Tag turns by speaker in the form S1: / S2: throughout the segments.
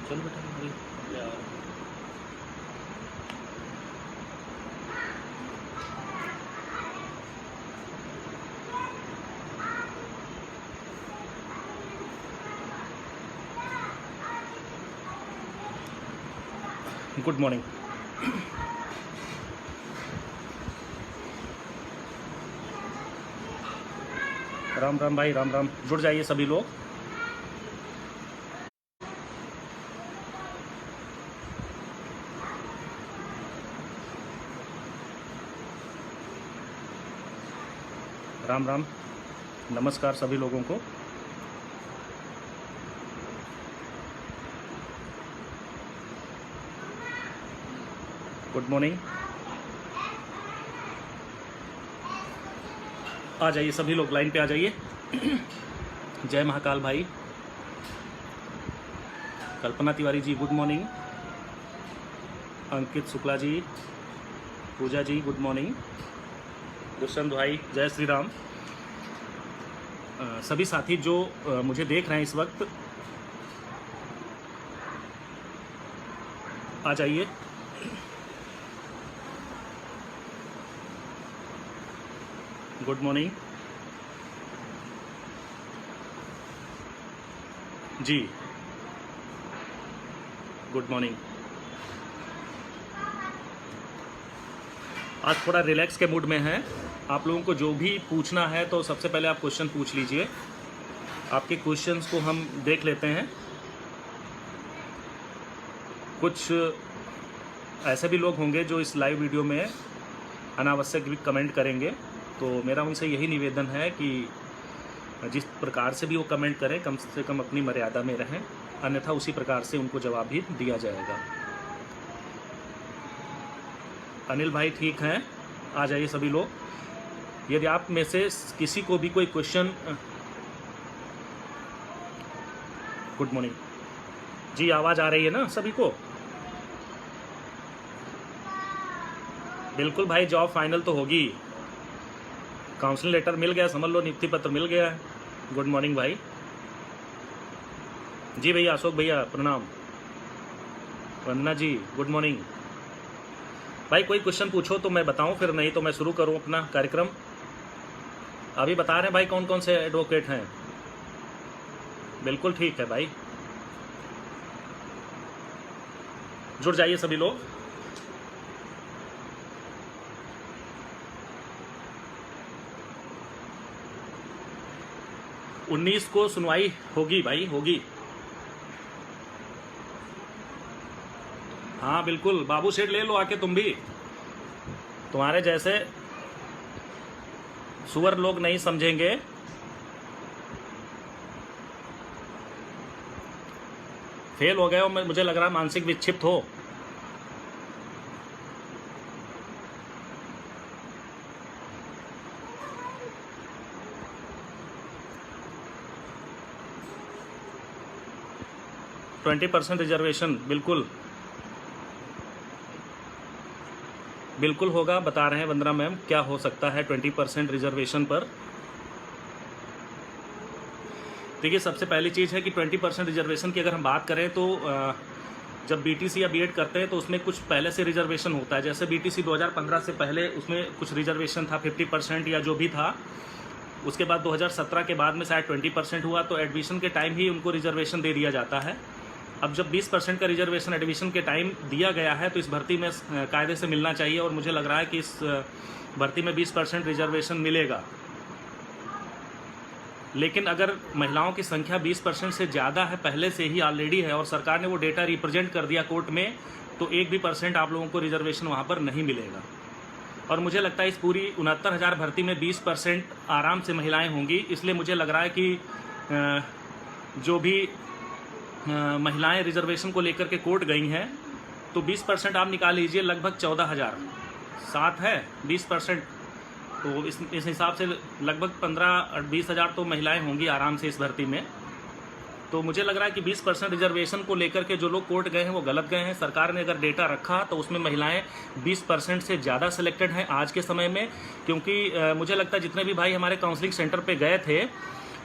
S1: चल बेटा हमारी क्या। Good morning. राम राम भाई, राम राम। जुड़ जाइए सभी लोग। राम राम, नमस्कार सभी लोगों को। Good morning. आ जाइए सभी लोग, लाइन पे आ जाइए। जय महाकाल भाई। कल्पना तिवारी जी गुड मॉर्निंग। अंकित शुक्ला जी, पूजा जी गुड मॉर्निंग। दुष्यंत भाई जय श्री राम। सभी साथी जो मुझे देख रहे हैं इस वक्त, आ जाइए। गुड मॉर्निंग जी, गुड मॉर्निंग। आज थोड़ा रिलैक्स के मूड में हैं। आप लोगों को जो भी पूछना है तो सबसे पहले आप क्वेश्चन पूछ लीजिए। आपके क्वेश्चंस को हम देख लेते हैं। कुछ ऐसे भी लोग होंगे जो इस लाइव वीडियो में अनावश्यक भी कमेंट करेंगे, तो मेरा उनसे यही निवेदन है कि जिस प्रकार से भी वो कमेंट करें कम से कम अपनी मर्यादा में रहें, अन्यथा उसी प्रकार से उनको जवाब भी दिया जाएगा। अनिल भाई ठीक हैं, आ जाइए सभी लोग। यदि आप में से किसी को भी कोई क्वेश्चन, गुड मॉर्निंग जी, आवाज़ आ रही है ना सभी को? बिल्कुल भाई, जॉब फाइनल तो होगी। काउंसलिंग लेटर मिल गया, समझ लो नियुक्ति पत्र मिल गया है। गुड मॉर्निंग भाई। जी भैया, अशोक भैया प्रणाम। वंदना जी गुड मॉर्निंग। भाई कोई क्वेश्चन पूछो तो मैं बताऊं, फिर नहीं तो मैं शुरू करूं अपना कार्यक्रम। अभी बता रहे हैं भाई कौन कौन से एडवोकेट हैं। बिल्कुल ठीक है भाई, जुड़ जाइए सभी लोग। उन्नीस को सुनवाई होगी भाई, होगी। हाँ बिल्कुल, बाबू सेठ ले लो आके तुम भी। तुम्हारे जैसे सुअर लोग नहीं समझेंगे। फेल हो गए हो, मुझे लग रहा है मानसिक विक्षिप्त हो। %20 रिजर्वेशन बिल्कुल बिल्कुल होगा। बता रहे हैं वंदना मैम क्या हो सकता है 20% रिजर्वेशन पर। देखिए सबसे पहली चीज़ है कि 20% रिजर्वेशन की अगर हम बात करें तो जब बीटीसी या बीएड करते हैं तो उसमें कुछ पहले से रिजर्वेशन होता है। जैसे बीटीसी 2015 से पहले उसमें कुछ रिजर्वेशन था 50% या जो भी था। उसके बाद 2017 के बाद में शायद 20% हुआ, तो एडमिशन के टाइम ही उनको रिजर्वेशन दे दिया जाता है। अब जब 20% का रिजर्वेशन एडमिशन के टाइम दिया गया है तो इस भर्ती में कायदे से मिलना चाहिए, और मुझे लग रहा है कि इस भर्ती में 20% रिजर्वेशन मिलेगा। लेकिन अगर महिलाओं की संख्या 20% से ज़्यादा है, पहले से ही ऑलरेडी है, और सरकार ने वो डेटा रिप्रेजेंट कर दिया कोर्ट में, तो 1 भी % आप लोगों को रिजर्वेशन वहाँ पर नहीं मिलेगा। और मुझे लगता है इस पूरी 69,000 भर्ती में 20% आराम से महिलाएं होंगी। इसलिए मुझे लग रहा है कि जो भी महिलाएं रिजर्वेशन को लेकर के कोर्ट गई हैं, तो 20% आप निकाल लीजिए, लगभग 14,000 साथ है 20%, तो इस हिसाब से लगभग 15-20 हज़ार तो महिलाएं होंगी आराम से इस भर्ती में। तो मुझे लग रहा है कि 20% रिजर्वेशन को लेकर के जो लोग कोर्ट गए हैं वो गलत गए हैं। सरकार ने अगर डेटा रखा तो उसमें महिलाएं 20% से ज़्यादा सिलेक्टेड हैं आज के समय में, क्योंकि मुझे लगता है जितने भी भाई हमारे काउंसलिंग सेंटर पे गए थे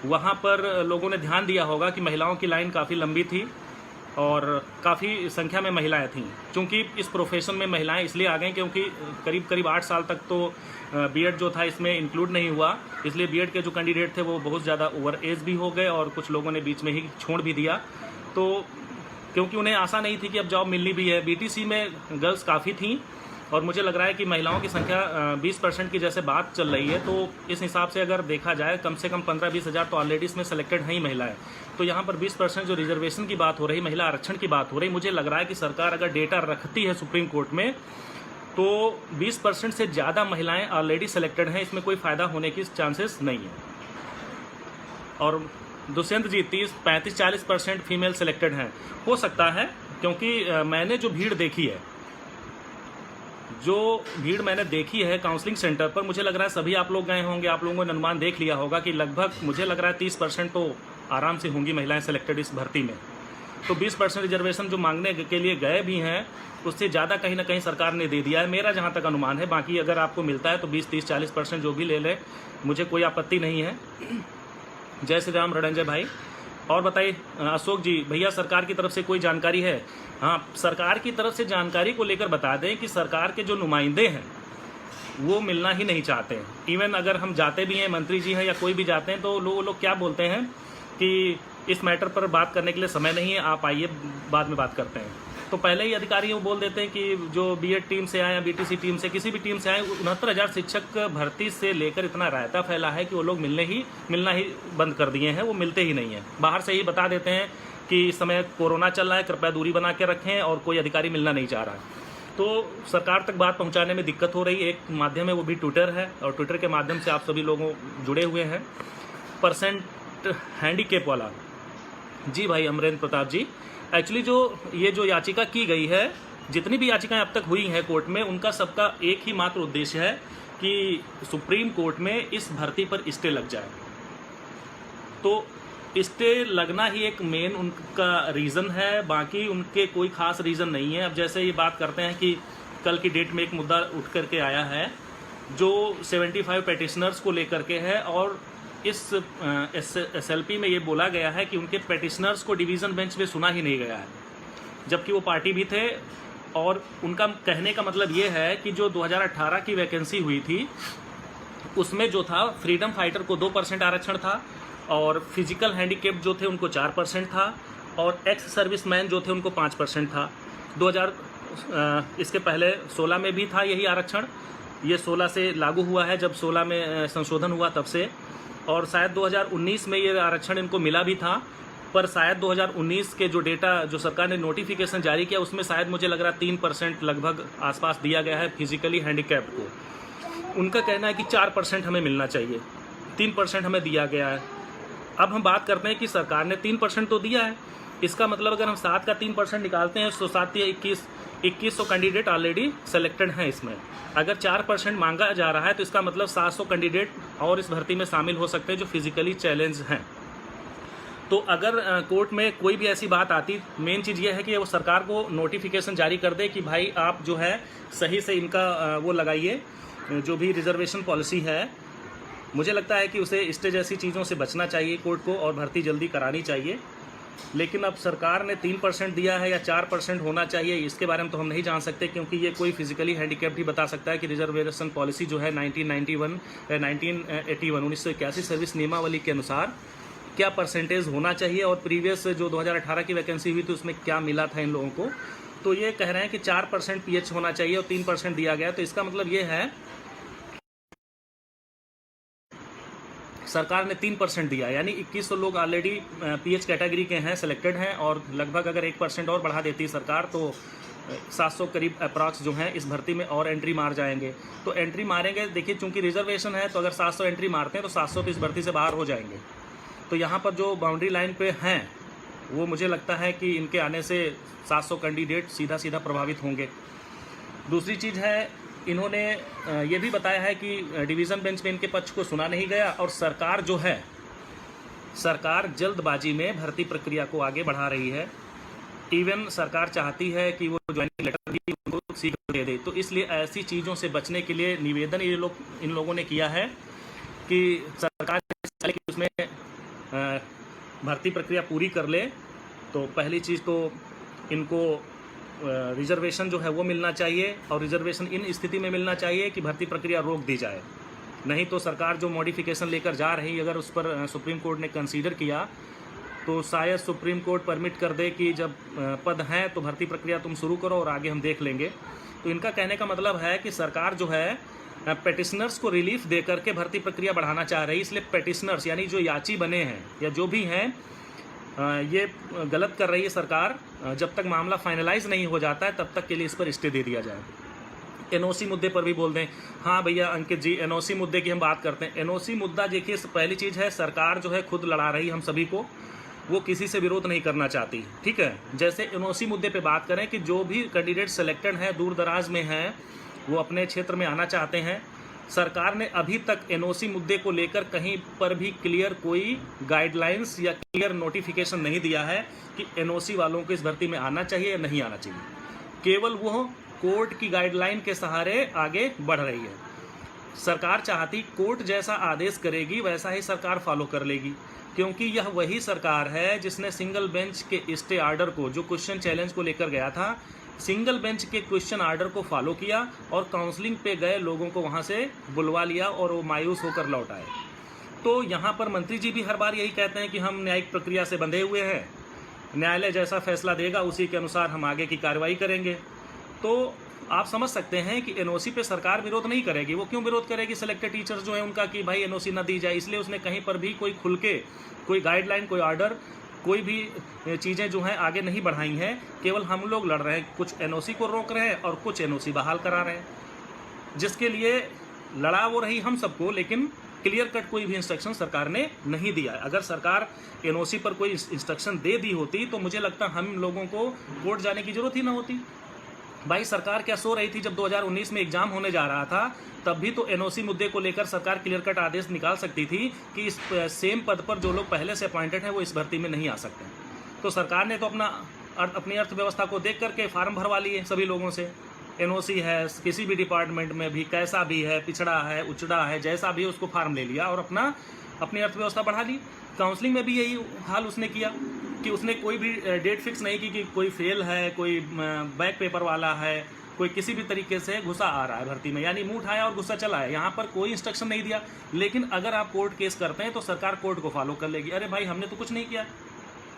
S1: वहाँ पर लोगों ने ध्यान दिया होगा कि महिलाओं की लाइन काफ़ी लंबी थी। और काफ़ी संख्या में महिलाएं थीं। चूँकि इस प्रोफेशन में महिलाएं इसलिए आ गई क्योंकि करीब करीब 8 साल तक तो बीएड जो था इसमें इंक्लूड नहीं हुआ, इसलिए बीएड के जो कैंडिडेट थे वो बहुत ज़्यादा ओवर एज भी हो गए और कुछ लोगों ने बीच में ही छोड़ भी दिया। तो क्योंकि उन्हें आशा नहीं थी कि अब जॉब मिलनी भी है। बीटीसी में गर्ल्स काफ़ी थीं और मुझे लग रहा है कि महिलाओं की संख्या 20% की जैसे बात चल रही है, तो इस हिसाब से अगर देखा जाए कम से कम 15-20 हज़ार तो ऑलरेडी इसमें सेलेक्टेड हैं ही महिलाएं। तो यहाँ पर 20% जो रिजर्वेशन की बात हो रही, महिला आरक्षण की बात हो रही, मुझे लग रहा है कि सरकार अगर डेटा रखती है सुप्रीम कोर्ट में तो 20% से ज़्यादा महिलाएं ऑलरेडी सेलेक्टेड हैं, इसमें कोई फ़ायदा होने की चांसेस नहीं है। और दुष्यंत जी 35-40% फीमेल सेलेक्टेड हैं, हो सकता है, क्योंकि मैंने जो भीड़ देखी है काउंसलिंग सेंटर पर, मुझे लग रहा है सभी आप लोग गए होंगे, आप लोगों ने अनुमान देख लिया होगा कि लगभग मुझे लग रहा है 30% तो आराम से होंगी महिलाएं सेलेक्टेड इस भर्ती में। तो 20% रिजर्वेशन जो मांगने के लिए गए भी हैं उससे ज़्यादा कहीं ना कहीं सरकार ने दे दिया है, मेरा जहाँ तक अनुमान है। बाकी अगर आपको मिलता है तो 20-30-40% जो भी ले लें, मुझे कोई आपत्ति नहीं है। जय श्री राम रणंजय भाई। और बताइए अशोक जी, भैया सरकार की तरफ से कोई जानकारी है? हाँ, सरकार की तरफ से जानकारी को लेकर बता दें कि सरकार के जो नुमाइंदे हैं वो मिलना ही नहीं चाहते हैं। इवन अगर हम जाते भी हैं, मंत्री जी हैं या कोई भी जाते हैं, तो लोग क्या बोलते हैं कि इस मैटर पर बात करने के लिए समय नहीं है, आप आइए बाद में बात करते हैं। तो पहले ही अधिकारी वो बोल देते हैं कि जो बीएड टीम से आए या बीटीसी टीम से, किसी भी टीम से आए, 69,000 शिक्षक भर्ती से लेकर इतना रायता फैला है कि वो लोग मिलना ही बंद कर दिए हैं, वो मिलते ही नहीं हैं। बाहर से ही बता देते हैं कि इस समय कोरोना चल रहा है, कृपया दूरी बना के रखें, और कोई अधिकारी मिलना नहीं चाह रहा है। तो सरकार तक बात पहुंचाने में दिक्कत हो रही है। एक माध्यम है वो भी ट्विटर है, और ट्विटर के माध्यम से आप सभी लोगों जुड़े हुए हैं। परसेंट हैंडीकेप वाला जी भाई अमरेंद्र प्रताप जी, एक्चुअली जो याचिका की गई है, जितनी भी याचिकाएं अब तक हुई हैं कोर्ट में, उनका सबका एक ही मात्र उद्देश्य है कि सुप्रीम कोर्ट में इस भर्ती पर स्टे लग जाए। तो स्टे लगना ही एक मेन उनका रीज़न है, बाकी उनके कोई खास रीज़न नहीं है। अब जैसे ये बात करते हैं कि कल की डेट में एक मुद्दा उठ करके आया है जो 75 पेटिशनर्स को लेकर के है, और इस SLP में ये बोला गया है कि उनके पेटिशनर्स को डिवीज़न बेंच में सुना ही नहीं गया है, जबकि वो पार्टी भी थे। और उनका कहने का मतलब ये है कि जो 2018 की वैकेंसी हुई थी उसमें जो था, फ्रीडम फाइटर को 2% आरक्षण था, और फिजिकल हैंडीकेप जो थे उनको 4% था, और एक्स सर्विसमैन जो थे उनको 5% था। इसके पहले 16 में भी था यही आरक्षण, ये 16 से लागू हुआ है, जब 16 में संशोधन हुआ तब से। और शायद 2019 में ये आरक्षण इनको मिला भी था, पर शायद 2019 के जो डेटा जो सरकार ने नोटिफिकेशन जारी किया उसमें शायद मुझे लग रहा 3% लगभग आसपास दिया गया है फिजिकली हैंडीकैप्ड को। उनका कहना है कि 4% हमें मिलना चाहिए, 3% हमें दिया गया है। अब हम बात करते हैं कि सरकार ने 3% तो दिया है, इसका मतलब अगर हम 7 का 3% निकालते हैं तो 7 या 2100 कैंडिडेट ऑलरेडी सेलेक्टेड हैं इसमें। अगर 4% मांगा जा रहा है तो इसका मतलब 700 कैंडिडेट और इस भर्ती में शामिल हो सकते हैं जो फिजिकली चैलेंज हैं। तो अगर कोर्ट में कोई भी ऐसी बात आती, मेन चीज़ ये है कि वो सरकार को नोटिफिकेशन जारी कर दे कि भाई आप जो है सही से इनका वो लगाइए, जो भी रिजर्वेशन पॉलिसी है। मुझे लगता है कि उसे स्टे जैसी चीज़ों से बचना चाहिए कोर्ट को, और भर्ती जल्दी करानी चाहिए। लेकिन अब सरकार ने 3% दिया है या 4% होना चाहिए, इसके बारे में तो हम नहीं जान सकते, क्योंकि ये कोई फिजिकली हैंडीकैप्ड ही बता सकता है कि रिजर्वेशन पॉलिसी जो है 1981 सर्विस नियमावली के अनुसार क्या परसेंटेज होना चाहिए, और प्रीवियस जो 2018 की वैकेंसी हुई थी उसमें क्या मिला था इन लोगों को। तो ये कह रहे हैं कि 4% PH होना चाहिए और 3% दिया गया। तो इसका मतलब ये है सरकार ने 3% दिया, यानी 2100 लोग ऑलरेडी PH कैटेगरी के हैं, सिलेक्टेड हैं, और लगभग अगर 1% और बढ़ा देती सरकार तो 700 करीब अप्रॉक्स जो हैं इस भर्ती में और एंट्री मार जाएंगे। तो एंट्री मारेंगे, देखिए चूंकि रिजर्वेशन है तो अगर 700 एंट्री मारते हैं तो 700 तो इस भर्ती से बाहर हो जाएंगे। तो यहाँ पर जो बाउंड्री लाइन पे हैं वो मुझे लगता है कि इनके आने से 700 कैंडिडेट सीधा प्रभावित होंगे। दूसरी चीज़ है, इन्होंने ये भी बताया है कि डिवीज़न बेंच में इनके पक्ष को सुना नहीं गया, और सरकार जो है, सरकार जल्दबाजी में भर्ती प्रक्रिया को आगे बढ़ा रही है। इवन सरकार चाहती है कि वो ज्वाइनिंग लेटर भी उनको शीघ्र दे दे। तो इसलिए ऐसी चीज़ों से बचने के लिए निवेदन इन लोगों ने किया है कि सरकार उसमें भर्ती प्रक्रिया पूरी कर ले, तो पहली चीज़ तो इनको रिजर्वेशन जो है वो मिलना चाहिए, और रिजर्वेशन इन स्थिति में मिलना चाहिए कि भर्ती प्रक्रिया रोक दी जाए। नहीं तो सरकार जो मॉडिफिकेशन लेकर जा रही, अगर उस पर सुप्रीम कोर्ट ने कंसीडर किया तो शायद सुप्रीम कोर्ट परमिट कर दे कि जब पद हैं तो भर्ती प्रक्रिया तुम शुरू करो और आगे हम देख लेंगे। तो इनका कहने का मतलब है कि सरकार जो है पेटिशनर्स को रिलीफ दे करके भर्ती प्रक्रिया बढ़ाना चाह रही है। इसलिए पेटिशनर्स यानी जो याची बने हैं या जो भी हैं ये गलत कर रही है सरकार। जब तक मामला फाइनलाइज नहीं हो जाता है तब तक के लिए इस पर स्टे दे दिया जाए। एनओसी मुद्दे पर भी बोल दें। हाँ भैया अंकित जी, एनओसी मुद्दे की हम बात करते हैं। एनओसी मुद्दा देखिए, पहली चीज़ है सरकार जो है खुद लड़ा रही हम सभी को, वो किसी से विरोध नहीं करना चाहती, ठीक है। जैसे एनओसी मुद्दे पे बात करें कि जो भी कैंडिडेट सेलेक्टेड हैं, दूर दराज में हैं, वो अपने क्षेत्र में आना चाहते हैं, सरकार ने अभी तक एनओसी मुद्दे को लेकर कहीं पर भी क्लियर कोई गाइडलाइंस या क्लियर नोटिफिकेशन नहीं दिया है कि एनओसी वालों को इस भर्ती में आना चाहिए या नहीं आना चाहिए। केवल वो कोर्ट की गाइडलाइन के सहारे आगे बढ़ रही है। सरकार चाहती कोर्ट जैसा आदेश करेगी वैसा ही सरकार फॉलो कर लेगी, क्योंकि यह वही सरकार है जिसने सिंगल बेंच के स्टे ऑर्डर को, जो क्वेश्चन चैलेंज को लेकर गया था, सिंगल बेंच के क्वेश्चन ऑर्डर को फॉलो किया और काउंसलिंग पे गए लोगों को वहां से बुलवा लिया और वो मायूस होकर लौट आए। तो यहाँ पर मंत्री जी भी हर बार यही कहते हैं कि हम न्यायिक प्रक्रिया से बंधे हुए हैं, न्यायालय जैसा फैसला देगा उसी के अनुसार हम आगे की कार्रवाई करेंगे। तो आप समझ सकते हैं कि एनओसी पे सरकार विरोध नहीं करेगी। वो क्यों विरोध करेगी? सिलेक्टेड टीचर्स जो है उनका कि भाई एनओसी ना दी जाए, इसलिए उसने कहीं पर भी कोई खुल के कोई गाइडलाइन, कोई ऑर्डर, कोई भी चीज़ें जो हैं आगे नहीं बढ़ाई हैं। केवल हम लोग लड़ रहे हैं, कुछ एनओसी को रोक रहे हैं और कुछ एनओसी बहाल करा रहे हैं, जिसके लिए लड़ा वो रही हम सबको, लेकिन क्लियर कट कोई भी इंस्ट्रक्शन सरकार ने नहीं दिया है। अगर सरकार एनओसी पर कोई इंस्ट्रक्शन दे दी होती तो मुझे लगता हम लोगों को कोर्ट जाने की जरूरत ही ना होती। भाई सरकार क्या सो रही थी? जब 2019 में एग्जाम होने जा रहा था तब भी तो एनओसी मुद्दे को लेकर सरकार क्लियर कट आदेश निकाल सकती थी कि इस सेम पद पर जो लोग पहले से अपॉइंटेड हैं वो इस भर्ती में नहीं आ सकते। तो सरकार ने तो अपनी अर्थव्यवस्था को देख करके फार्म भरवा लिए सभी लोगों से। एनओसी है किसी भी डिपार्टमेंट में भी, कैसा भी है, पिछड़ा है, उचड़ा है, जैसा भी उसको फार्म ले लिया और अपनी अर्थव्यवस्था बढ़ा ली। काउंसलिंग में भी यही हाल उसने किया कि उसने कोई भी डेट फिक्स नहीं की कि कोई फेल है, कोई बैक पेपर वाला है, कोई किसी भी तरीके से घुसा आ रहा है भर्ती में, यानी मुंह उठाया और गुस्सा चला है। यहाँ पर कोई इंस्ट्रक्शन नहीं दिया। लेकिन अगर आप कोर्ट केस करते हैं तो सरकार कोर्ट को फॉलो कर लेगी। अरे भाई हमने तो कुछ नहीं किया,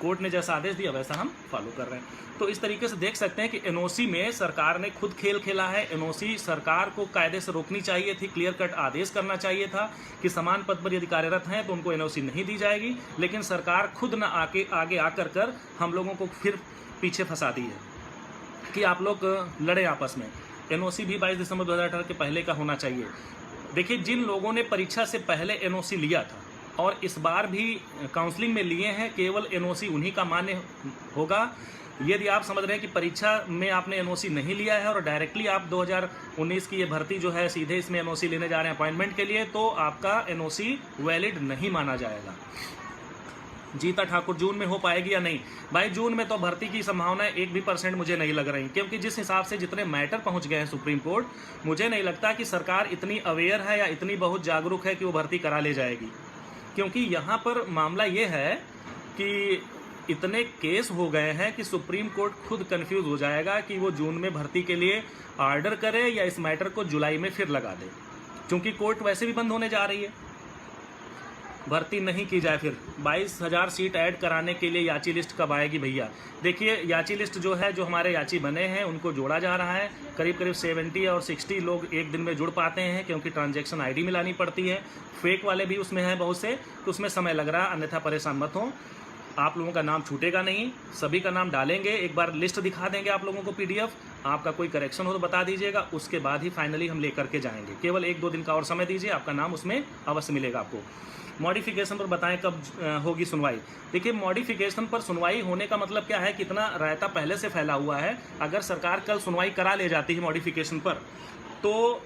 S1: कोर्ट ने जैसा आदेश दिया वैसा हम फॉलो कर रहे हैं। तो इस तरीके से देख सकते हैं कि एनओसी में सरकार ने खुद खेल खेला है। एनओसी सरकार को कायदे से रोकनी चाहिए थी, क्लियर कट आदेश करना चाहिए था कि समान पद पर यदि कार्यरत हैं तो उनको एनओसी नहीं दी जाएगी। लेकिन सरकार खुद न आगे आकर कर हम लोगों को फिर पीछे फंसा दी है कि आप लोग लड़े आपस में। एनओसी भी 22 दिसंबर 2018 के पहले का होना चाहिए। देखिए, जिन लोगों ने परीक्षा से पहले एनओसी लिया था और इस बार भी काउंसलिंग में लिए हैं, केवल एनओसी उन्हीं का मान्य होगा। यदि आप समझ रहे हैं कि परीक्षा में आपने एनओसी नहीं लिया है और डायरेक्टली आप 2019 की ये भर्ती जो है सीधे इसमें एनओसी लेने जा रहे हैं अपॉइंटमेंट के लिए, तो आपका एनओसी वैलिड नहीं माना जाएगा। जीता ठाकुर, जून में हो पाएगी या नहीं? भाई जून में तो भर्ती की संभावना 1% मुझे नहीं लग रही, क्योंकि जिस हिसाब से जितने मैटर पहुंच गए हैं सुप्रीम कोर्ट, मुझे नहीं लगता कि सरकार इतनी अवेयर है या इतनी बहुत जागरूक है कि वो भर्ती करा ले जाएगी। क्योंकि यहाँ पर मामला ये है कि इतने केस हो गए हैं कि सुप्रीम कोर्ट खुद कंफ्यूज हो जाएगा कि वो जून में भर्ती के लिए ऑर्डर करे या इस मैटर को जुलाई में फिर लगा दे, क्योंकि कोर्ट वैसे भी बंद होने जा रही है। भर्ती नहीं की जाए फिर 22,000 सीट ऐड कराने के लिए याची लिस्ट कब आएगी भैया? देखिए, याची लिस्ट जो है, जो हमारे याची बने हैं उनको जोड़ा जा रहा है। करीब 70 और 60 लोग एक दिन में जुड़ पाते हैं, क्योंकि ट्रांजैक्शन आईडी मिलानी पड़ती है। फेक वाले भी उसमें हैं बहुत से, तो उसमें समय लग रहा है। अन्यथा परेशान मत हो, आप लोगों का नाम छूटेगा नहीं, सभी का नाम डालेंगे। एक बार लिस्ट दिखा देंगे आप लोगों को PDF। आपका कोई करेक्शन हो तो बता दीजिएगा, उसके बाद ही फाइनली हम लेकर के जाएंगे। केवल 1-2 दिन का और समय दीजिए, आपका नाम उसमें अवश्य मिलेगा आपको। मॉडिफिकेशन पर बताएं कब होगी सुनवाई? देखिए, मॉडिफिकेशन पर सुनवाई होने का मतलब क्या है, कितना रायता पहले से फैला हुआ है। अगर सरकार कल सुनवाई करा ले जाती है मॉडिफिकेशन पर, तो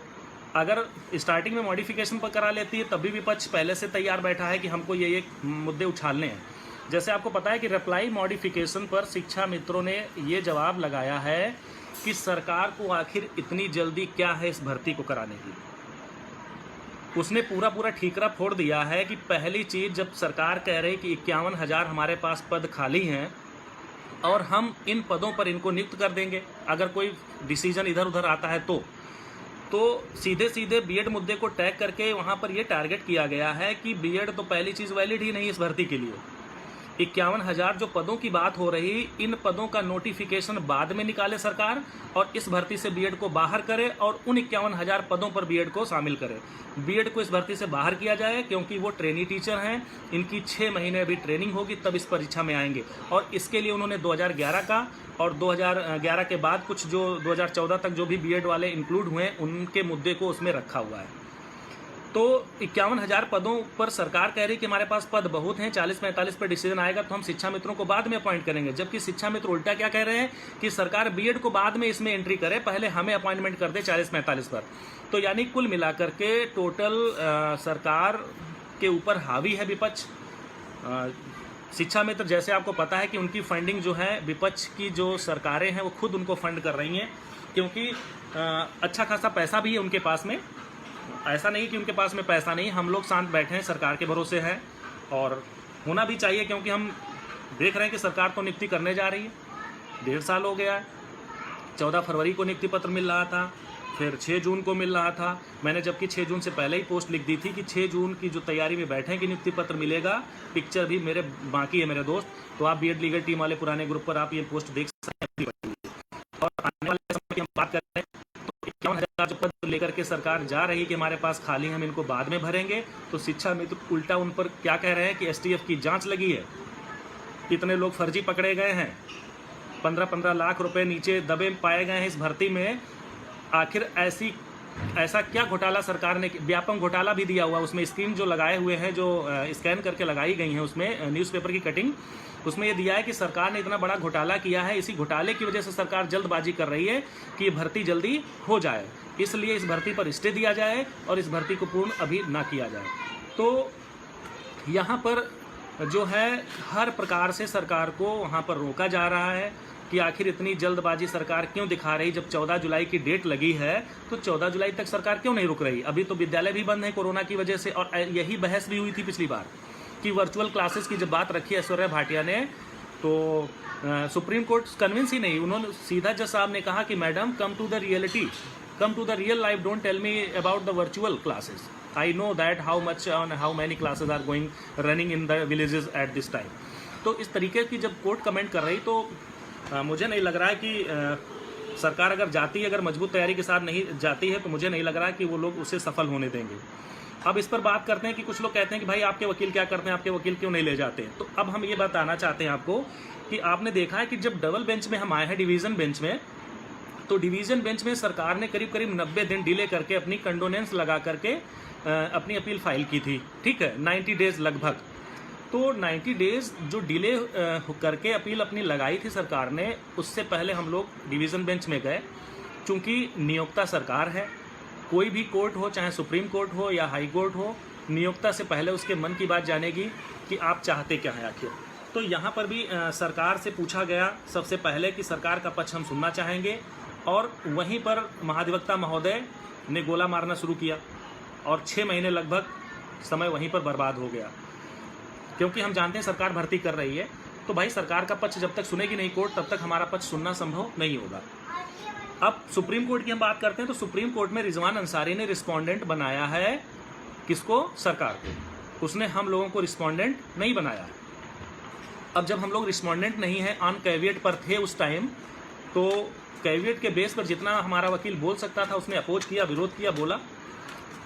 S1: अगर स्टार्टिंग में मॉडिफिकेशन पर करा लेती है तब भी विपक्ष पहले से तैयार बैठा है कि हमको ये मुद्दे उछालने हैं। जैसे आपको पता है कि रिप्लाई मॉडिफिकेशन पर शिक्षा मित्रों ने ये जवाब लगाया है कि सरकार को आखिर इतनी जल्दी क्या है इस भर्ती को कराने की। उसने पूरा ठीकरा फोड़ दिया है कि पहली चीज़, जब सरकार कह रही कि 51,000 हमारे पास पद खाली हैं, और हम इन पदों पर इनको नियुक्त कर देंगे अगर कोई डिसीजन इधर उधर आता है तो सीधे सीधे बीएड मुद्दे को टैग करके वहाँ पर ये टारगेट किया गया है कि बीएड तो पहली चीज़ वैलिड ही नहीं इस भर्ती के लिए। 51,000 जो पदों की बात हो रही, इन पदों का नोटिफिकेशन बाद में निकाले सरकार और इस भर्ती से बीएड को बाहर करे और उन 51,000 पदों पर बीएड को शामिल करे। बीएड को इस भर्ती से बाहर किया जाए क्योंकि वो ट्रेनी टीचर हैं, इनकी 6 महीने अभी ट्रेनिंग होगी तब इस परीक्षा में आएंगे। और इसके लिए उन्होंने 2011 का और 2011 के बाद कुछ जो 2014 तक जो भी बीएड वाले इंक्लूड हुए उनके मुद्दे को उसमें रखा हुआ है। तो 51,000 पदों पर सरकार कह रही कि हमारे पास पद बहुत हैं, 40-45 पर डिसीजन आएगा तो हम शिक्षा मित्रों को बाद में अपॉइंट करेंगे। जबकि शिक्षा मित्र उल्टा क्या कह रहे हैं कि सरकार बीएड को बाद में इसमें एंट्री करे, पहले हमें अपॉइंटमेंट कर दे 40-45 पर। तो यानी कुल मिलाकर के टोटल सरकार के ऊपर हावी है विपक्ष। शिक्षा मित्र जैसे आपको पता है कि उनकी फंडिंग जो है विपक्ष की जो सरकारें हैं वो खुद उनको फंड कर रही हैं, क्योंकि अच्छा खासा पैसा भी है उनके पास में। ऐसा नहीं कि उनके पास में पैसा नहीं, हम लोग शांत बैठे हैं, सरकार के भरोसे हैं और होना भी चाहिए, क्योंकि हम देख रहे हैं कि सरकार तो नियुक्ति करने जा रही है। 1.5 साल हो गया है। 14 फरवरी को नियुक्ति पत्र मिल रहा था, फिर 6 जून को मिल रहा था। मैंने जबकि 6 जून से पहले ही पोस्ट लिख दी थी कि 6 जून की जो तैयारी में बैठे हैं कि नियुक्ति पत्र मिलेगा। पिक्चर भी मेरे बाकी है मेरे दोस्त, तो आप बीएड लीगल टीम वाले पुराने ग्रुप पर आप ये पोस्ट देख सकते हैं। और आने वाले समय की हम बात कर रहे हैं तो 51,000 जो पद लेकर के सरकार जा रही है कि हमारे पास खाली, हम इनको बाद में भरेंगे। तो शिक्षा मित्र उल्टा उन पर क्या कह रहे हैं कि एसटीएफ की जांच लगी है, कितने लोग फर्जी पकड़े गए हैं, 15-15 लाख रुपए नीचे दबे पाए गए हैं इस भर्ती में। आखिर ऐसा क्या घोटाला सरकार ने, व्यापक घोटाला भी दिया हुआ, उसमें स्क्रीन जो लगाए हुए हैं, जो स्कैन करके लगाई गई हैं उसमें न्यूज़पेपर की कटिंग, उसमें ये दिया है कि सरकार ने इतना बड़ा घोटाला किया है। इसी घोटाले की वजह से सरकार जल्दबाजी कर रही है कि ये भर्ती जल्दी हो जाए, इसलिए इस भर्ती पर स्टे दिया जाए और इस भर्ती को पूर्ण अभी ना किया जाए। तो यहाँ पर जो है हर प्रकार से सरकार को वहाँ पर रोका जा रहा है कि आखिर इतनी जल्दबाजी सरकार क्यों दिखा रही। जब 14 जुलाई की डेट लगी है तो 14 जुलाई तक सरकार क्यों नहीं रुक रही। अभी तो विद्यालय भी बंद है कोरोना की वजह से, और यही बहस भी हुई थी पिछली बार कि वर्चुअल क्लासेस की जब बात रखी ऐश्वर्या भाटिया ने, तो सुप्रीम कोर्ट कन्विंस ही नहीं, उन्होंने सीधा जज साहब ने कहा कि madam come to the reality, come to the real life, don't tell me about the virtual classes. I know that how much on how many classes are going running in the villages at this time. तो इस तरीके की जब court comment कर रही तो मुझे नहीं लग रहा है कि सरकार अगर जाती है, अगर मजबूत तैयारी के साथ नहीं जाती है तो मुझे नहीं लग रहा है कि वो लोग उसे सफल होने देंगे। अब इस पर बात करते हैं कि कुछ लोग कहते हैं कि भाई आपके वकील क्या करते हैं, आपके वकील क्यों नहीं ले जाते हैं। तो अब हम ये बताना चाहते हैं आपको कि आपने देखा है कि जब डबल बेंच में हम आए हैं डिवीज़न बेंच में, तो डिवीज़न बेंच में सरकार ने करीब करीब 90 दिन डिले करके अपनी कंडोनेंस लगा करके अपनी अपील फाइल की थी, ठीक है, 90 डेज लगभग। तो 90 डेज जो डिले करके अपील अपनी लगाई थी सरकार ने, उससे पहले हम लोग डिवीज़न बेंच में गए। चूँकि नियोक्ता सरकार है, कोई भी कोर्ट हो, चाहे सुप्रीम कोर्ट हो या हाई कोर्ट हो, नियोक्ता से पहले उसके मन की बात जानेगी कि आप चाहते क्या हैं आखिर। तो यहाँ पर भी सरकार से पूछा गया सबसे पहले कि सरकार का पक्ष हम सुनना चाहेंगे, और वहीं पर महाधिवक्ता महोदय ने गोला मारना शुरू किया और 6 महीने लगभग समय वहीं पर बर्बाद हो गया। क्योंकि हम जानते हैं सरकार भर्ती कर रही है, तो भाई सरकार का पक्ष जब तक सुनेगी नहीं कोर्ट, तब तक हमारा पक्ष सुनना संभव नहीं होगा। अब सुप्रीम कोर्ट की हम बात करते हैं तो सुप्रीम कोर्ट में रिजवान अंसारी ने रिस्पोंडेंट बनाया है किसको? सरकार को। उसने हम लोगों को रिस्पोंडेंट नहीं बनाया। अब जब हम लोग रिस्पोंडेंट नहीं है, ऑन कैविएट पर थे उस टाइम, तो कैविएट के बेस पर जितना हमारा वकील बोल सकता था उसने अपोज किया, विरोध किया, बोला।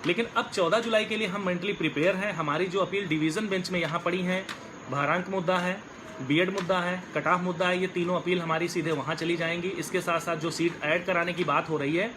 S1: लेकिन अब 14 जुलाई के लिए हम मेंटली प्रिपेयर हैं। हमारी जो अपील डिवीज़न बेंच में यहाँ पड़ी हैं, भारांक मुद्दा है, बीएड मुद्दा है, कट ऑफ मुद्दा है, ये तीनों अपील हमारी सीधे वहाँ चली जाएंगी। इसके साथ साथ जो सीट ऐड कराने की बात हो रही है,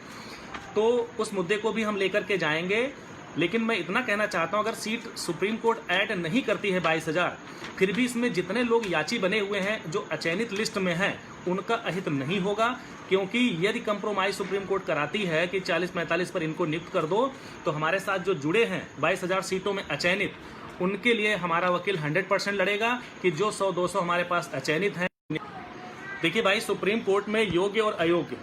S1: तो उस मुद्दे को भी हम लेकर के जाएंगे। लेकिन मैं इतना कहना चाहता हूँ, अगर सीट सुप्रीम कोर्ट ऐड नहीं करती है 22,000, फिर भी इसमें जितने लोग याची बने हुए हैं जो अचयनित लिस्ट में हैं, उनका अहित नहीं होगा। क्योंकि यदि कंप्रोमाइज सुप्रीम कोर्ट कराती है कि 40-45 पर इनको नियुक्त कर दो, तो हमारे साथ जो जुड़े हैं 22,000 सीटों में अचयनित, उनके लिए हमारा वकील 100% लड़ेगा कि जो 100-200 हमारे पास अचयनित हैं। देखिए भाई, सुप्रीम कोर्ट में योग्य और अयोग्य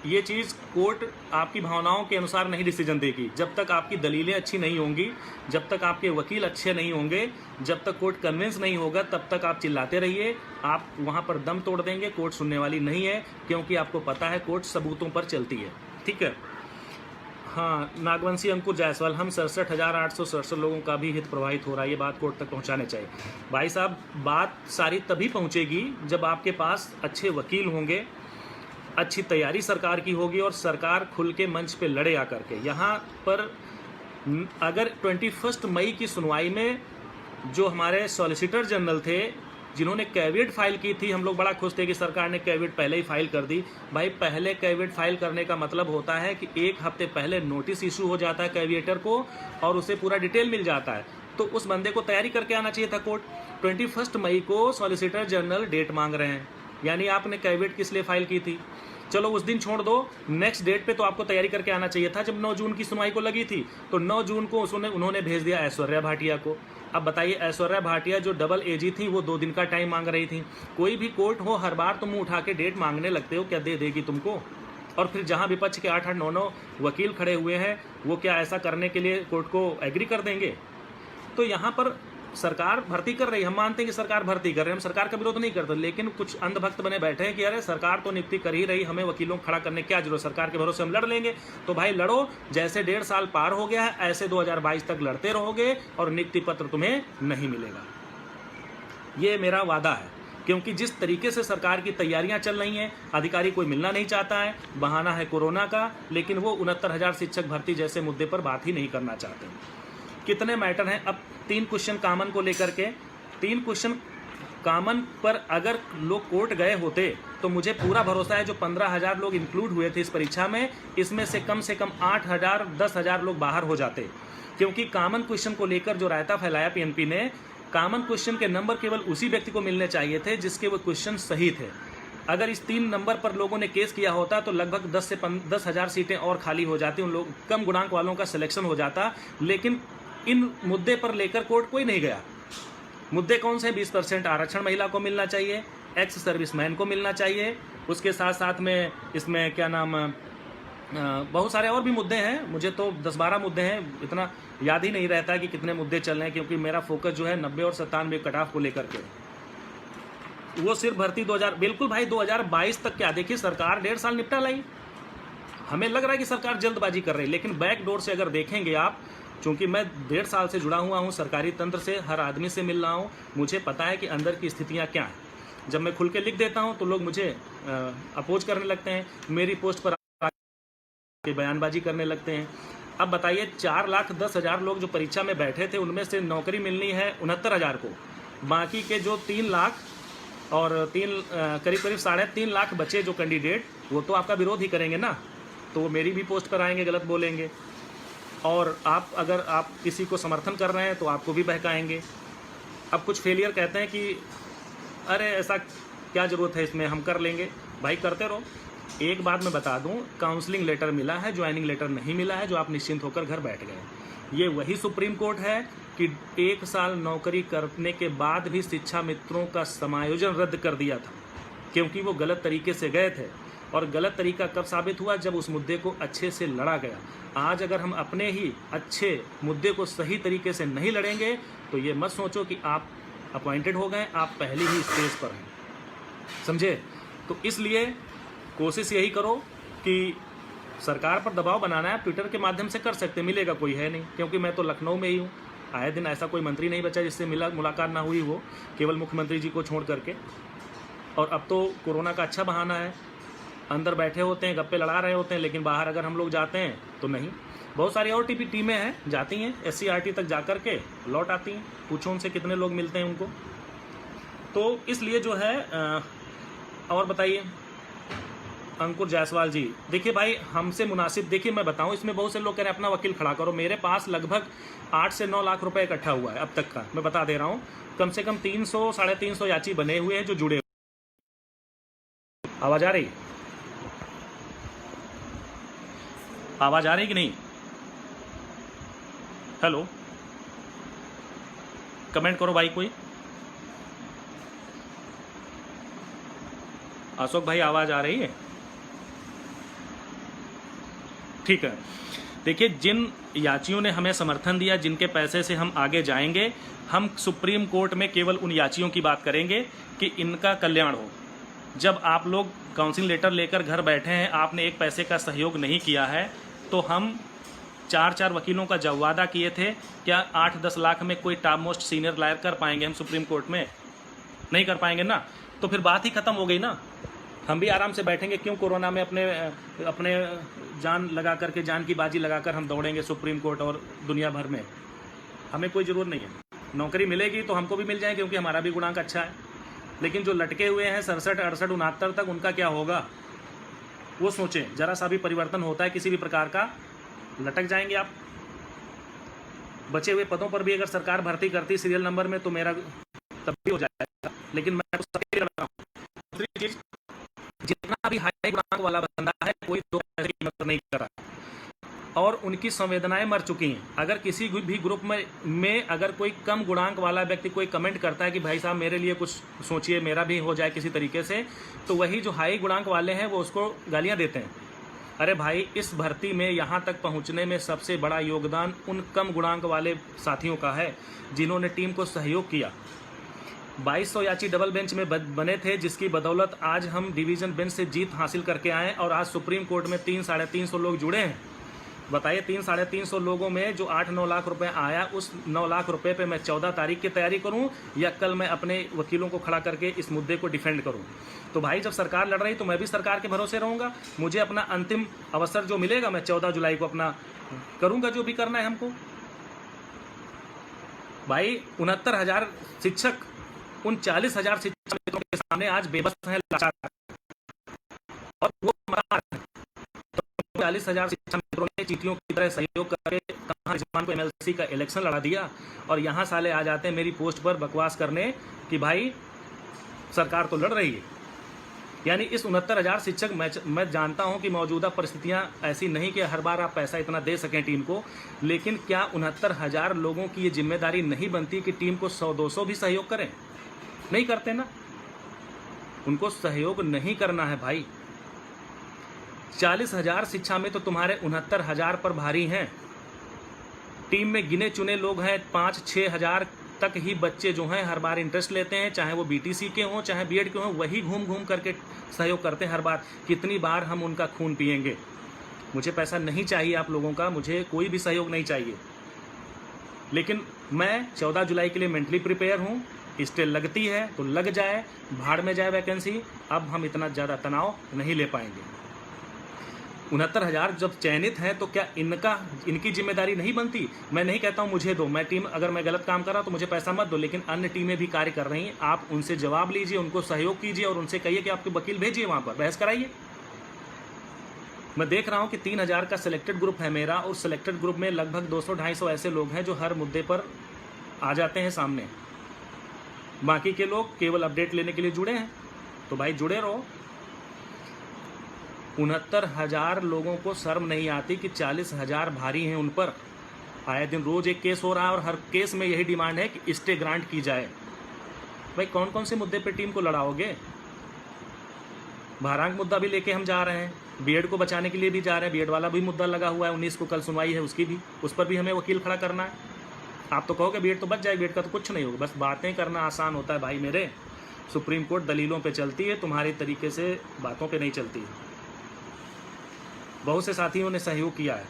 S1: ये चीज़ कोर्ट आपकी भावनाओं के अनुसार नहीं डिसीजन देगी। जब तक आपकी दलीलें अच्छी नहीं होंगी, जब तक आपके वकील अच्छे नहीं होंगे, जब तक कोर्ट कन्विंस नहीं होगा, तब तक आप चिल्लाते रहिए, आप वहाँ पर दम तोड़ देंगे, कोर्ट सुनने वाली नहीं है, क्योंकि आपको पता है कोर्ट सबूतों पर चलती है। ठीक है। हाँ, नागवंशी अंकुर जायसवाल, हम 67,867 लोगों का भी हित प्रभावित हो रहा है, ये बात कोर्ट तक पहुंचाने चाहिए। भाई साहब, बात सारी तभी पहुंचेगी जब आपके पास अच्छे वकील होंगे, अच्छी तैयारी सरकार की होगी और सरकार खुल के मंच पे लड़े आकर के। यहाँ पर अगर 21 मई की सुनवाई में जो हमारे सॉलिसिटर जनरल थे, जिन्होंने कैविएट फाइल की थी, हम लोग बड़ा खुश थे कि सरकार ने कैविएट पहले ही फाइल कर दी। भाई, पहले कैविएट फाइल करने का मतलब होता है कि 1 हफ्ते पहले नोटिस इशू हो जाता है कैविएटर को और उसे पूरा डिटेल मिल जाता है। तो उस बंदे को तैयारी करके आना चाहिए था कोर्ट। 21 मई को सॉलिसिटर जनरल डेट मांग रहे हैं, यानी आपने कैविएट किस लिए फाइल की थी? चलो उस दिन छोड़ दो, नेक्स्ट डेट पे तो आपको तैयारी करके आना चाहिए था। जब 9 जून की सुनवाई को लगी थी तो 9 जून को उन्होंने भेज दिया ऐश्वर्या भाटिया को। अब बताइए, ऐश्वर्या भाटिया जो डबल एजी थी, वो 2 दिन का टाइम मांग रही थी। कोई भी कोर्ट हो, हर बार तुम उठा के डेट मांगने लगते हो, क्या दे देगी तुमको? और फिर जहां विपक्ष के 8-8, 9-9 वकील खड़े हुए हैं, वो क्या ऐसा करने के लिए कोर्ट को एग्री कर देंगे? तो यहाँ पर सरकार भर्ती कर रही है, हम मानते हैं कि सरकार भर्ती कर रही है, हम सरकार का विरोध नहीं करते, लेकिन कुछ अंधभक्त बने बैठे हैं कि अरे सरकार तो नियुक्ति कर ही रही, हमें वकीलों खड़ा करने क्या जरूरत, सरकार के भरोसे हम लड़ लेंगे। तो भाई लड़ो, जैसे 1.5 साल पार हो गया है ऐसे 2022 तक लड़ते रहोगे और नियुक्ति पत्र तुम्हें नहीं मिलेगा, ये मेरा वादा है। क्योंकि जिस तरीके से सरकार की तैयारियां चल रही हैं, अधिकारी कोई मिलना नहीं चाहता है, बहाना है कोरोना का, लेकिन वो 69,000 शिक्षक भर्ती जैसे मुद्दे पर बात ही नहीं करना चाहते। कितने मैटर हैं? अब 3 क्वेश्चन कॉमन को लेकर के, 3 क्वेश्चन कॉमन पर अगर लोग कोर्ट गए होते तो मुझे पूरा भरोसा है जो 15,000 लोग इंक्लूड हुए थे इस परीक्षा में, इसमें से कम 8,000 10,000 लोग बाहर हो जाते। क्योंकि कॉमन क्वेश्चन को लेकर जो रायता फैलाया पीएनपी ने, कॉमन क्वेश्चन के नंबर केवल उसी व्यक्ति को मिलने चाहिए थे जिसके वो क्वेश्चन सही थे। अगर इस 3 नंबर पर लोगों ने केस किया होता तो लगभग 10 से 10,000 सीटें और खाली हो जाती, उन लोग कम गुणांक वालों का सिलेक्शन हो जाता। लेकिन इन मुद्दे पर लेकर कोर्ट कोई नहीं गया। मुद्दे कौन से? 20% आरक्षण महिला को मिलना चाहिए, एक्स सर्विसमैन को मिलना चाहिए, उसके साथ साथ में इसमें क्या नाम, बहुत सारे और भी मुद्दे हैं, मुझे तो 10-12 मुद्दे हैं, इतना याद ही नहीं रहता कि कितने मुद्दे चल रहे हैं, क्योंकि मेरा फोकस जो है 90 और 97 कट ऑफ को लेकर के, वो सिर्फ भर्ती 2000, बिल्कुल भाई 2022 तक। क्या देखिए, सरकार 1.5 साल निपटा लाई। हमें लग रहा है कि सरकार जल्दबाजी कर रही है, लेकिन बैक डोर से अगर देखेंगे आप, चूँकि मैं 1.5 साल से जुड़ा हुआ हूँ सरकारी तंत्र से, हर आदमी से मिल रहा हूँ, मुझे पता है कि अंदर की स्थितियाँ क्या हैं। जब मैं खुल के लिख देता हूँ तो लोग मुझे अपोज करने लगते हैं, मेरी पोस्ट पर बयानबाजी करने लगते हैं। अब बताइए, 4,10,000 लोग जो परीक्षा में बैठे थे, उनमें से नौकरी मिलनी है 69,000 को, बाकी के जो 3 लाख और करीब 3.5 लाख बचे जो कैंडिडेट, वो तो आपका विरोध ही करेंगे ना, तो वो मेरी भी पोस्ट पर आएंगे, गलत बोलेंगे, और अगर आप किसी को समर्थन कर रहे हैं तो आपको भी बहकाएंगे। अब कुछ फेलियर कहते हैं कि अरे ऐसा क्या ज़रूरत है इसमें, हम कर लेंगे। भाई करते रहो। एक बात मैं बता दूं, काउंसलिंग लेटर मिला है, ज्वाइनिंग लेटर नहीं मिला है, जो आप निश्चिंत होकर घर बैठ गए। ये वही सुप्रीम कोर्ट है कि 1 साल नौकरी करने के बाद भी शिक्षा मित्रों का समायोजन रद्द कर दिया था, क्योंकि वो गलत तरीके से गए थे। और गलत तरीका कब साबित हुआ? जब उस मुद्दे को अच्छे से लड़ा गया। आज अगर हम अपने ही अच्छे मुद्दे को सही तरीके से नहीं लड़ेंगे तो ये मत सोचो कि आप अपॉइंटेड हो गए, आप पहले ही स्टेज पर हैं, समझे? तो इसलिए कोशिश यही करो कि सरकार पर दबाव बनाना है, ट्विटर के माध्यम से कर सकते, मिलेगा कोई है नहीं, क्योंकि मैं तो लखनऊ में ही हूँ। आए दिन ऐसा कोई मंत्री नहीं बचा जिससे मुलाकात ना हुई हो, केवल मुख्यमंत्री जी को छोड़ करके। और अब तो कोरोना का अच्छा बहाना है, अंदर बैठे होते हैं, गप्पे लड़ा रहे होते हैं, लेकिन बाहर अगर हम लोग जाते हैं तो नहीं। बहुत सारी और टीमें हैं, जाती हैं SCRT तक जा कर के लौट आती हैं, पूछो उनसे कितने लोग मिलते हैं उनको। तो इसलिए जो है और बताइए अंकुर जायसवाल जी, देखिए भाई हमसे मुनासिब, देखिए मैं बताऊं, इसमें बहुत से लोग कह रहे हैं अपना वकील खड़ा करो। मेरे पास लगभग 8 से 9 लाख रुपए इकट्ठा हुआ है अब तक का, मैं बता दे रहा हूं। कम से कम 300 साढ़े 300 याची बने हुए हैं जो जुड़े। आवाज आ रही? आवाज आ रही कि नहीं? हेलो, कमेंट करो भाई कोई। अशोक भाई आवाज आ रही है? ठीक है, देखिए जिन याचियों ने हमें समर्थन दिया, जिनके पैसे से हम आगे जाएंगे, हम सुप्रीम कोर्ट में केवल उन याचियों की बात करेंगे कि इनका कल्याण हो। जब आप लोग काउंसिल लेटर लेकर घर बैठे हैं, आपने एक पैसे का सहयोग नहीं किया है, तो हम 4 वकीलों का जब वादा किए थे, क्या 8-10 लाख में कोई टॉप मोस्ट सीनियर लायर कर पाएंगे हम सुप्रीम कोर्ट में? नहीं कर पाएंगे ना, तो फिर बात ही खत्म हो गई ना। हम भी आराम से बैठेंगे, क्यों कोरोना में अपने जान लगा करके, जान की बाजी लगाकर हम दौड़ेंगे सुप्रीम कोर्ट और दुनिया भर में? हमें कोई ज़रूरत नहीं है। नौकरी मिलेगी तो हमको भी मिल जाए, क्योंकि हमारा भी गुणांक अच्छा है। लेकिन जो लटके हुए हैं 67, 68, 69 तक, उनका क्या होगा वो सोचें। जरा सा भी परिवर्तन होता है किसी भी प्रकार का, लटक जाएंगे आप। बचे हुए पदों पर भी अगर सरकार भर्ती करती सीरियल नंबर में, तो मेरा तब भी हो जाएगा। लेकिन मैं दूसरी चीज, जितना भी हाई गुणांक वाला बंदा है, कोई 2 पैसे की मदद नहीं कर रहा, और उनकी संवेदनाएं मर चुकी हैं। अगर किसी भी ग्रुप में अगर कोई कम गुणांक वाला व्यक्ति कोई कमेंट करता है कि भाई साहब मेरे लिए कुछ सोचिए, मेरा भी हो जाए किसी तरीके से, तो वही जो हाई गुणांक वाले हैं वो उसको गालियां देते हैं। अरे भाई, इस भर्ती में यहाँ तक पहुँचने में सबसे बड़ा योगदान उन कम गुणांक वाले साथियों का है, जिन्होंने टीम को सहयोग किया। 2200 याची डबल बेंच में बने थे, जिसकी बदौलत आज हम डिवीज़न बेंच से जीत हासिल करके आए, और आज सुप्रीम कोर्ट में 300-350 लोग जुड़े हैं। बताइए, 300-350 लोगों में जो 8-9 लाख रुपए आया, उस 9 लाख रुपए पे मैं 14 तारीख की तैयारी करूं, या कल मैं अपने वकीलों को खड़ा करके इस मुद्दे को डिफेंड करूं? तो भाई, जब सरकार लड़ रही तो मैं भी सरकार के भरोसे रहूंगा। मुझे अपना अंतिम अवसर जो मिलेगा, मैं 14 जुलाई को अपना करूंगा जो भी करना है हमको। भाई, 69,000 शिक्षक उन 40,000 शिक्षकों के सामने आज बेबस हैं, लाचार हैं, और वो 40,000 शिक्षा मित्रों ने चीटियों की तरह सहयोग करके कहाँ रिजवान को एमएलसी का इलेक्शन लड़ा दिया, और यहाँ साले आ जाते हैं मेरी पोस्ट पर बकवास करने कि भाई सरकार तो लड़ रही है। यानी इस 69,000 शिक्षक, मैं जानता हूँ कि मौजूदा परिस्थितियाँ ऐसी नहीं कि हर बार आप पैसा इतना दे सकें टीम को, लेकिन क्या 69,000 लोगों की ये जिम्मेदारी नहीं बनती कि टीम को 100-200 भी सहयोग करें? नहीं करते ना, उनको सहयोग नहीं करना है भाई। 40,000 शिक्षा में तो तुम्हारे 69,000 पर भारी हैं। टीम में गिने चुने लोग हैं, 5-6 हज़ार तक ही बच्चे जो हैं हर बार इंटरेस्ट लेते हैं, चाहे वो बीटीसी के हों चाहे बीएड के हों, वही घूम घूम करके सहयोग करते हैं हर बार। कितनी बार हम उनका खून पिएंगे? मुझे पैसा नहीं चाहिए आप लोगों का, मुझे कोई भी सहयोग नहीं चाहिए, लेकिन मैं 14 जुलाई के लिए मेंटली प्रिपेयर हूँ। स्टे लगती है तो लग जाए, भाड़ में जाए वैकेंसी। अब हम इतना ज़्यादा तनाव नहीं ले पाएंगे। 69,000 जब चयनित हैं तो क्या इनकी जिम्मेदारी नहीं बनती? मैं नहीं कहता हूं मुझे दो, मैं टीम, अगर मैं गलत काम कर रहा हूं तो मुझे पैसा मत दो, लेकिन अन्य टीमें भी कार्य कर रही हैं, आप उनसे जवाब लीजिए, उनको सहयोग कीजिए, और उनसे कहिए कि आपके वकील भेजिए, वहां पर बहस कराइए। मैं देख रहा हूं कि 3,000 का सिलेक्टेड ग्रुप है मेरा, और सिलेक्टेड ग्रुप में लगभग 200-250 ऐसे लोग हैं जो हर मुद्दे पर आ जाते हैं सामने। बाकी के लोग केवल अपडेट लेने के लिए जुड़े हैं, तो भाई जुड़े रहो। 69,000 लोगों को शर्म नहीं आती कि 40,000 भारी हैं उन पर। आए दिन रोज एक केस हो रहा है, और हर केस में यही डिमांड है कि स्टे ग्रांट की जाए। भाई, कौन कौन से मुद्दे पे टीम को लड़ाओगे? भारांक मुद्दा भी लेके हम जा रहे हैं, बीएड को बचाने के लिए भी जा रहे हैं, बीएड वाला भी मुद्दा लगा हुआ है, 19 को कल सुनवाई है उसकी भी, उस पर भी हमें वकील खड़ा करना है। आप तो कहोगे बीएड तो बच जाए, बीएड का तो कुछ नहीं होगा, बस बातें करना आसान होता है भाई मेरे। सुप्रीम कोर्ट दलीलों पे चलती है, तुम्हारे तरीके से बातों पे नहीं चलती है। बहुत से साथियों ने सहयोग किया है।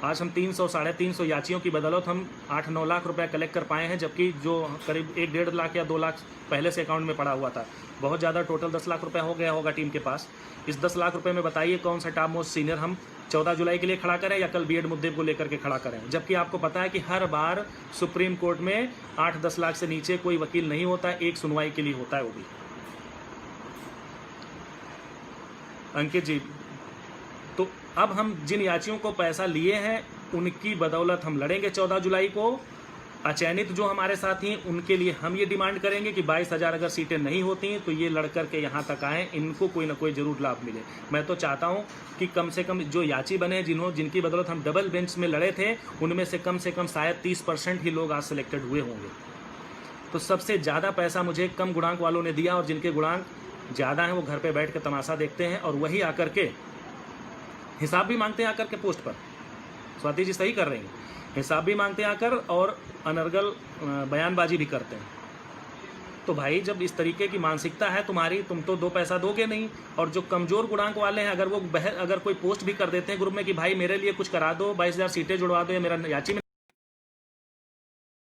S1: आज हम 300-350 याचियों की बदौलत हम 8-9 लाख रुपए कलेक्ट कर पाए हैं, जबकि जो करीब 1-1.5 लाख या 2 लाख पहले से अकाउंट में पड़ा हुआ था। बहुत ज़्यादा, टोटल 10 लाख रुपए हो गया होगा टीम के पास। इस 10 लाख रुपए में बताइए कौन सा टॉप मोस्ट सीनियर हम 14 जुलाई के लिए खड़ा करें, या कल बीएड मुद्दे को लेकर के खड़ा करें? जबकि आपको पता है कि हर बार सुप्रीम कोर्ट में 8-10 लाख से नीचे कोई वकील नहीं होता, एक सुनवाई के लिए होता है, वो भी। अंकित जी, तो अब हम जिन याचियों को पैसा लिए हैं उनकी बदौलत हम लड़ेंगे 14 जुलाई को। अचयनित जो हमारे साथी हैं उनके लिए हम ये डिमांड करेंगे कि 22,000 अगर सीटें नहीं होती तो ये लड़ कर के यहाँ तक आएँ, इनको कोई ना कोई ज़रूर लाभ मिले। मैं तो चाहता हूँ कि कम से कम जो याची बने, जिनकी बदौलत हम डबल बेंच में लड़े थे, उनमें से कम शायद 30% ही लोग आज सिलेक्टेड हुए होंगे। तो सबसे ज़्यादा पैसा मुझे कम गुणांक वालों ने दिया, और जिनके गुणांक ज़्यादा हैं वो घर पर बैठ कर तमाशा देखते हैं, और वही आकर के हिसाब भी मांगते हैं आकर के पोस्ट पर। स्वाति जी सही कर रही हैं, हिसाब भी मांगते हैं आकर और अनर्गल बयानबाजी भी करते हैं। तो भाई जब इस तरीके की मानसिकता है तुम्हारी, तुम तो 2 पैसा दोगे नहीं। और जो कमज़ोर गुणांक वाले हैं, अगर कोई पोस्ट भी कर देते हैं ग्रुप में कि भाई मेरे लिए कुछ करा दो, 22,000 सीटें जुड़वा दो या मेरा याची में,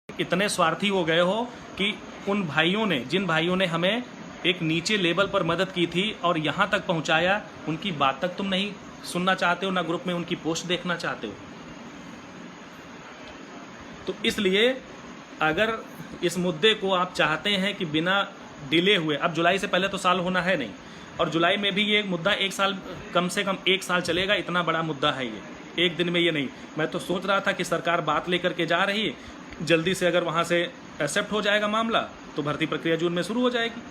S1: इतने स्वार्थी हो गए हो कि उन भाइयों ने, जिन भाइयों ने हमें एक नीचे लेवल पर मदद की थी और यहाँ तक पहुँचाया, उनकी बात तक तुम नहीं सुनना चाहते हो, ना ग्रुप में उनकी पोस्ट देखना चाहते हो। तो इसलिए अगर इस मुद्दे को आप चाहते हैं कि बिना डिले हुए, अब जुलाई से पहले तो साल होना है नहीं, और जुलाई में भी ये मुद्दा 1 साल, कम से कम 1 साल चलेगा, इतना बड़ा मुद्दा है ये, एक दिन में ये नहीं। मैं तो सोच रहा था कि सरकार बात लेकर के जा रही है, जल्दी से अगर वहाँ से एक्सेप्ट हो जाएगा मामला तो भर्ती प्रक्रिया जून में शुरू हो जाएगी।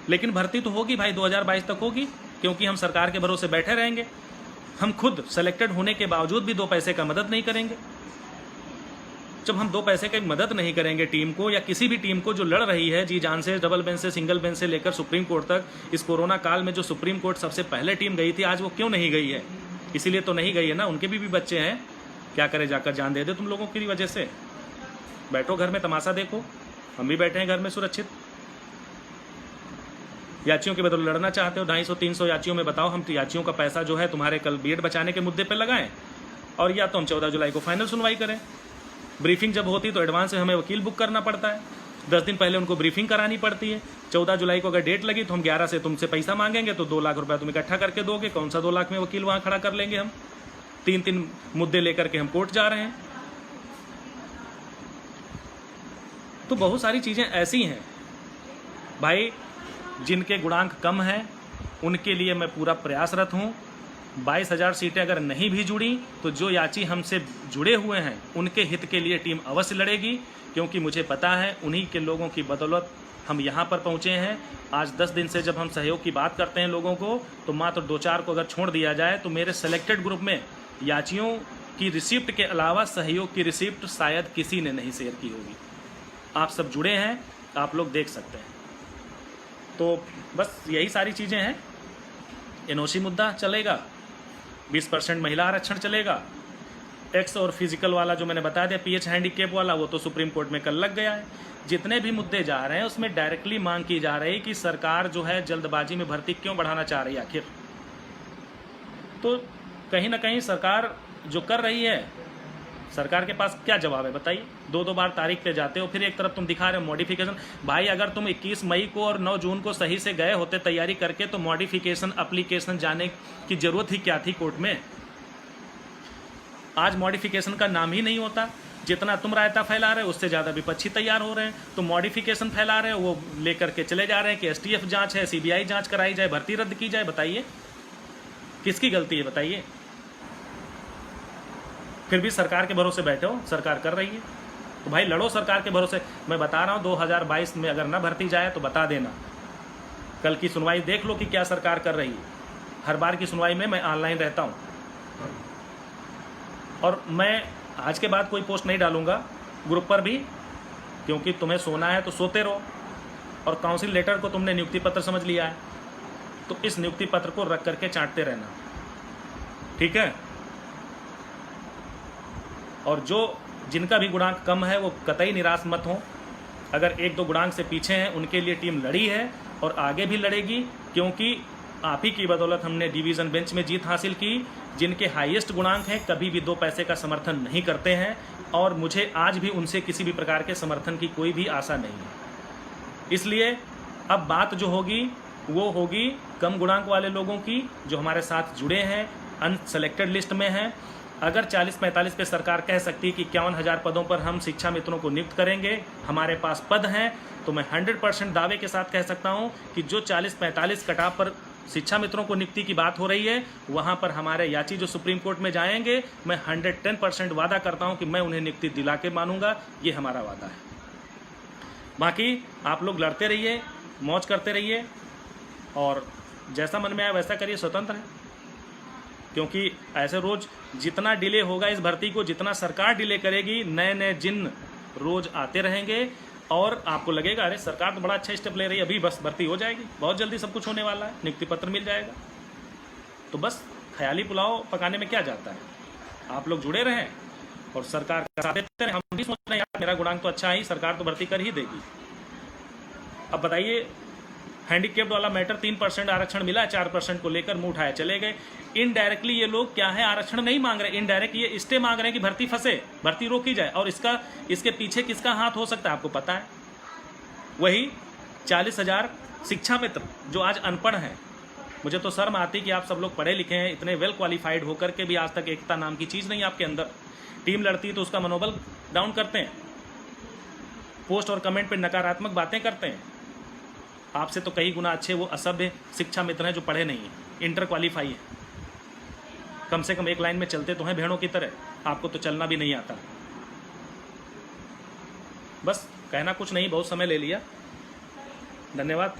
S1: लेकिन भर्ती तो होगी भाई, 2022 तक होगी, क्योंकि हम सरकार के भरोसे बैठे रहेंगे। हम खुद सेलेक्टेड होने के बावजूद भी 2 पैसे का मदद नहीं करेंगे। जब हम 2 पैसे की मदद नहीं करेंगे टीम को, या किसी भी टीम को जो लड़ रही है जी जान से, डबल बेंच से, सिंगल बेंच से लेकर सुप्रीम कोर्ट तक, इस कोरोना काल में जो सुप्रीम कोर्ट सबसे पहले टीम गई थी, आज वो क्यों नहीं गई है? इसीलिए तो नहीं गई है ना, उनके भी बच्चे हैं, क्या करे, जाकर जान दे दे तुम लोगों की वजह से। बैठो घर में तमाशा देखो, हम भी बैठे हैं घर में सुरक्षित। याचियों के बदले लड़ना चाहते हो, 250-300 याचियों में बताओ, हम याचियों का पैसा जो है तुम्हारे कल बीएड बचाने के मुद्दे पर लगाएं, और या तो हम 14 जुलाई को फाइनल सुनवाई करें। ब्रीफिंग जब होती तो एडवांस में हमें वकील बुक करना पड़ता है, 10 दिन पहले उनको ब्रीफिंग करानी पड़ती है। 14 जुलाई को अगर डेट लगी तो हम 11 से तुमसे पैसा मांगेंगे, तो 2 लाख रुपया तुम इकट्ठा करके दोगे। कौन सा 2 लाख में वकील वहाँ खड़ा कर लेंगे हम? 3-3 मुद्दे लेकर के हम कोर्ट जा रहे हैं। तो बहुत सारी चीज़ें ऐसी हैं भाई, जिनके गुणांक कम हैं उनके लिए मैं पूरा प्रयासरत हूँ। 22,000 सीटें अगर नहीं भी जुड़ी तो जो याची हमसे जुड़े हुए हैं उनके हित के लिए टीम अवश्य लड़ेगी, क्योंकि मुझे पता है उन्हीं के लोगों की बदौलत हम यहाँ पर पहुँचे हैं। आज 10 दिन से जब हम सहयोग की बात करते हैं लोगों को, तो मात्र 2-4 को अगर छोड़ दिया जाए तो मेरे सेलेक्टेड ग्रुप में याचियों की रिसिप्ट के अलावा सहयोग की रिसिप्ट शायद किसी ने नहीं शेयर की होगी। आप सब जुड़े हैं, आप लोग देख सकते हैं। तो बस यही सारी चीज़ें हैं। एनओसी मुद्दा चलेगा, 20% महिला आरक्षण चलेगा, एक्स और फिजिकल वाला जो मैंने बता दिया, पीएच हैंडीकेप वाला, वो तो सुप्रीम कोर्ट में कल लग गया है। जितने भी मुद्दे जा रहे हैं उसमें डायरेक्टली मांग की जा रही है कि सरकार जो है जल्दबाजी में भर्ती क्यों बढ़ाना चाह रही है आखिर। तो कहीं ना कहीं सरकार जो कर रही है, सरकार के पास क्या जवाब है बताइए? 2-2 बार तारीख पे जाते हो, फिर एक तरफ तुम दिखा रहे हो मॉडिफिकेशन। भाई अगर तुम 21 मई को और 9 जून को सही से गए होते तैयारी करके, तो मॉडिफिकेशन एप्लीकेशन जाने की जरूरत ही क्या थी कोर्ट में? आज मॉडिफिकेशन का नाम ही नहीं होता। जितना तुम रायता फैला रहे हो उससे ज़्यादा विपक्षी तैयार हो रहे हैं। तुम मॉडिफिकेशन फैला रहे हो, वो लेकर के चले जा रहे हैं कि एसटीएफ जांच है, सीबीआई जांच कराई जाए, भर्ती रद्द की जाए। बताइए किसकी गलती है बताइए? फिर भी सरकार के भरोसे बैठे हो, सरकार कर रही है तो भाई लड़ो सरकार के भरोसे। मैं बता रहा हूँ 2022 में अगर ना भर्ती जाए तो बता देना। कल की सुनवाई देख लो कि क्या सरकार कर रही है। हर बार की सुनवाई में मैं ऑनलाइन रहता हूँ, और मैं आज के बाद कोई पोस्ट नहीं डालूंगा ग्रुप पर भी, क्योंकि तुम्हें सोना है तो सोते रहो। और काउंसिल लेटर को तुमने नियुक्ति पत्र समझ लिया है, तो इस नियुक्ति पत्र को रख करके चाटते रहना, ठीक है? और जो जिनका भी गुणांक कम है वो कतई निराश मत हो। अगर 1-2 गुणांक से पीछे हैं उनके लिए टीम लड़ी है और आगे भी लड़ेगी, क्योंकि आप ही की बदौलत हमने डिवीज़न बेंच में जीत हासिल की। जिनके हाईएस्ट गुणांक हैं कभी भी 2 पैसे का समर्थन नहीं करते हैं, और मुझे आज भी उनसे किसी भी प्रकार के समर्थन की कोई भी आशा नहीं है। इसलिए अब बात जो होगी वो होगी कम गुणांक वाले लोगों की, जो हमारे साथ जुड़े हैं, अनसेलेक्टेड लिस्ट में हैं। अगर 40-45 पे सरकार कह सकती कि 51,000 पदों पर हम शिक्षा मित्रों को नियुक्त करेंगे, हमारे पास पद हैं, तो मैं 100% दावे के साथ कह सकता हूं कि जो 40-45 कटाव पर शिक्षा मित्रों को नियुक्ति की बात हो रही है, वहां पर हमारे याची जो सुप्रीम कोर्ट में जाएंगे, मैं 110% वादा करता हूं कि मैं उन्हें नियुक्ति दिला के मानूंगा। ये हमारा वादा है। बाकी आप लोग लड़ते रहिए, मौज करते रहिए, और जैसा मन में आए वैसा करिए, स्वतंत्र है। क्योंकि ऐसे रोज जितना डिले होगा इस भर्ती को, जितना सरकार डिले करेगी, नए नए जिन रोज आते रहेंगे, और आपको लगेगा अरे सरकार तो बड़ा अच्छा स्टेप ले रही है, अभी बस भर्ती हो जाएगी, बहुत जल्दी सब कुछ होने वाला है, नियुक्ति पत्र मिल जाएगा। तो बस ख्याली पुलाव पकाने में क्या जाता है, आप लोग जुड़े रहें और सरकार का साथ देते रहें। हम भी सोच रहे हैं यार मेरा गुणांक तो अच्छा ही, सरकार तो भर्ती कर ही देगी। अब बताइए, हैंडीकेप्ड वाला मैटर 3% आरक्षण मिला, 4% को लेकर मुंह उठाया चले गए। इनडायरेक्टली ये लोग क्या है, आरक्षण नहीं मांग रहे, इनडायरेक्ट ये स्टे मांग रहे हैं कि भर्ती फंसे, भर्ती रोकी जाए। और इसके पीछे किसका हाथ हो सकता है आपको पता है? वही 40,000 शिक्षा मित्र जो आज अनपढ़ हैं। मुझे तो शर्म आती कि आप सब लोग पढ़े लिखे हैं, इतने वेल क्वालिफाइड होकर के भी आज तक एकता नाम की चीज़ नहीं आपके अंदर। टीम लड़ती है तो उसका मनोबल डाउन करते हैं, पोस्ट और कमेंट पे नकारात्मक बातें करते हैं। आपसे तो कई गुना अच्छे वो असभ्य शिक्षा मित्र हैं जो पढ़े नहीं हैं, इंटर क्वालिफाई है, कम से कम एक लाइन में चलते तो हैं भेड़ों की तरह, आपको तो चलना भी नहीं आता। बस कहना कुछ नहीं, बहुत समय ले लिया। धन्यवाद।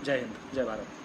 S1: जय हिंद, जय भारत।